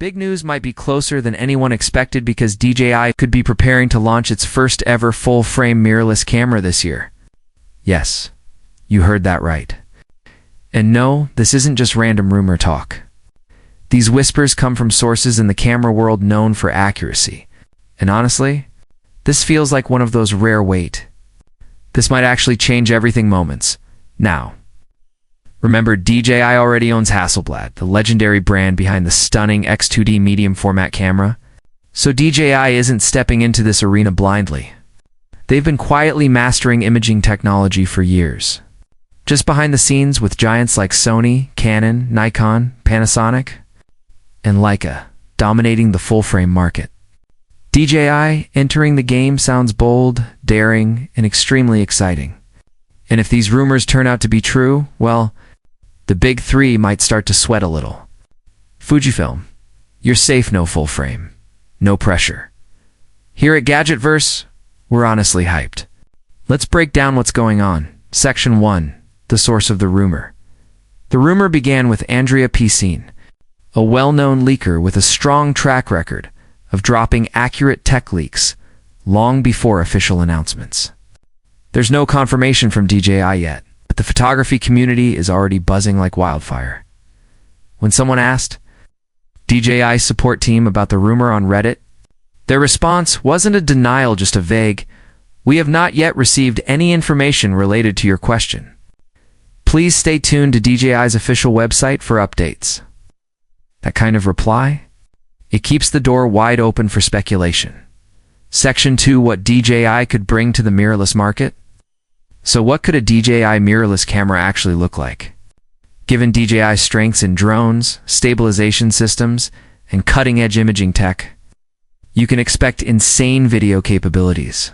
Big news might be closer than anyone expected because DJI could be preparing to launch its first ever full-frame mirrorless camera this year. Yes, you heard that right. And no, this isn't just random rumor talk. These whispers come from sources in the camera world known for accuracy. And honestly, this feels like one of those rare wait. This might actually change everything moments. Now, remember, DJI already owns Hasselblad, the legendary brand behind the stunning X2D medium format camera. So DJI isn't stepping into this arena blindly. They've been quietly mastering imaging technology for years. Just behind the scenes with giants like Sony, Canon, Nikon, Panasonic, and Leica dominating the full-frame market. DJI entering the game sounds bold, daring, and extremely exciting. And if these rumors turn out to be true, well, the big three might start to sweat a little. Fujifilm, you're safe, no full frame. No pressure. Here at GadgetVerse, we're honestly hyped. Let's break down what's going on. Section 1. The source of the rumor. The rumor began with Andrea Piscine, a well-known leaker with a strong track record of dropping accurate tech leaks long before official announcements. There's no confirmation from DJI yet, but the photography community is already buzzing like wildfire. When someone asked DJI's support team about the rumor on Reddit, their response wasn't a denial, just a vague, "We have not yet received any information related to your question. Please stay tuned to DJI's official website for updates." That kind of reply? It keeps the door wide open for speculation. Section 2. What DJI could bring to the mirrorless market? So what could a DJI mirrorless camera actually look like? Given DJI's strengths in drones, stabilization systems, and cutting-edge imaging tech, you can expect insane video capabilities.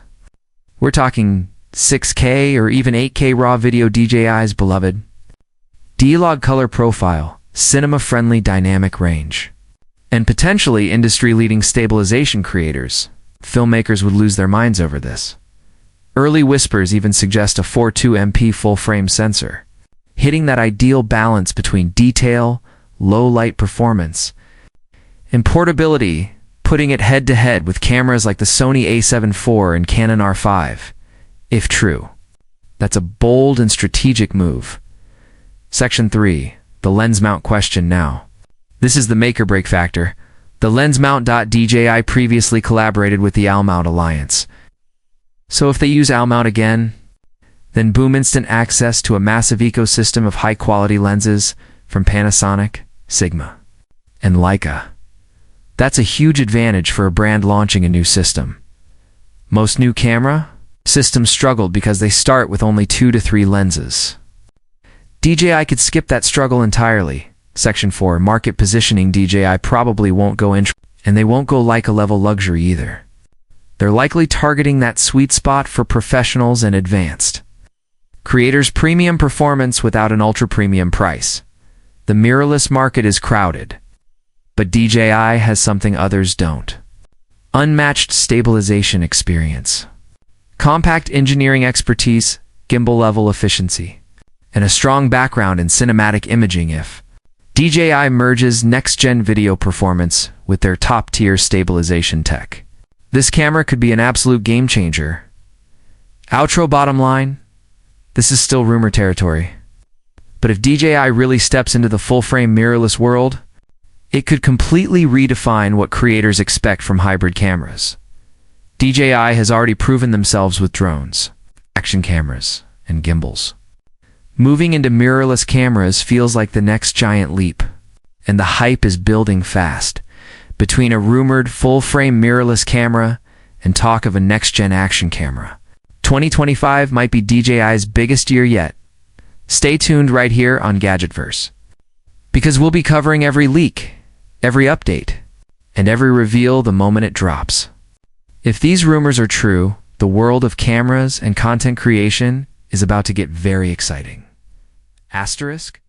We're talking 6K or even 8K raw video. DJI's beloved D-Log color profile, cinema-friendly dynamic range, and potentially industry-leading stabilization. Creators, filmmakers would lose their minds over this. Early whispers even suggest a 4.2 MP full-frame sensor, hitting that ideal balance between detail, low-light performance, and portability, putting it head-to-head with cameras like the Sony a7 IV and Canon R5. If true, that's a bold and strategic move. Section 3. The lens mount question now. This is the make-or-break factor. The lens mount. DJI previously collaborated with the All-Mount Alliance. So if they use All-Mount again, then boom, instant access to a massive ecosystem of high-quality lenses from Panasonic, Sigma, and Leica. That's a huge advantage for a brand launching a new system. Most new camera systems struggled because they start with only 2 to 3 lenses. DJI could skip that struggle entirely. Section 4. Market positioning. DJI probably won't go intro, and they won't go Leica level luxury either. They're likely targeting that sweet spot for professionals and advanced creators. Premium performance without an ultra-premium price. The mirrorless market is crowded, but DJI has something others don't. Unmatched stabilization experience, compact engineering expertise, gimbal-level efficiency, and a strong background in cinematic imaging. If DJI merges next-gen video performance with their top-tier stabilization tech, this camera could be an absolute game-changer. Outro. Bottom line, this is still rumor territory. But if DJI really steps into the full-frame mirrorless world, it could completely redefine what creators expect from hybrid cameras. DJI has already proven themselves with drones, action cameras, and gimbals. Moving into mirrorless cameras feels like the next giant leap, and the hype is building fast. Between a rumored full-frame mirrorless camera and talk of a next-gen action camera, 2025 might be DJI's biggest year yet. Stay tuned right here on GadgetVerse, because we'll be covering every leak, every update, and every reveal the moment it drops. If these rumors are true, the world of cameras and content creation is about to get very exciting. Asterisk?